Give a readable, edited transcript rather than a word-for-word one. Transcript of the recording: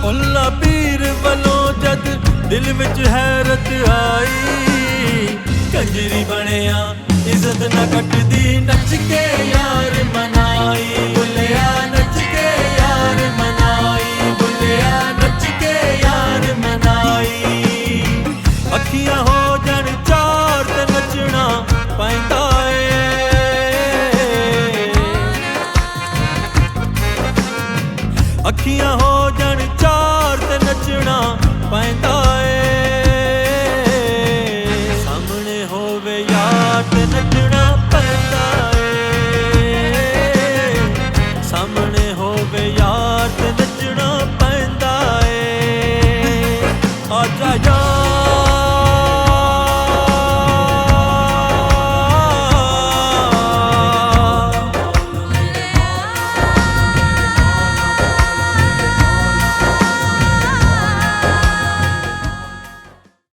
उल्ला पीर वालों जद दिल विच हैरत आई, कंजरी बनिया इज्जत न कटदी, नच के यार मनाई। बुलिया नच के यार मनाई, बुलिया नच के यार मनाई। अखियां हो जन चार ते नचना पैंदा अखियां हो जन चार ते नचना पैंदा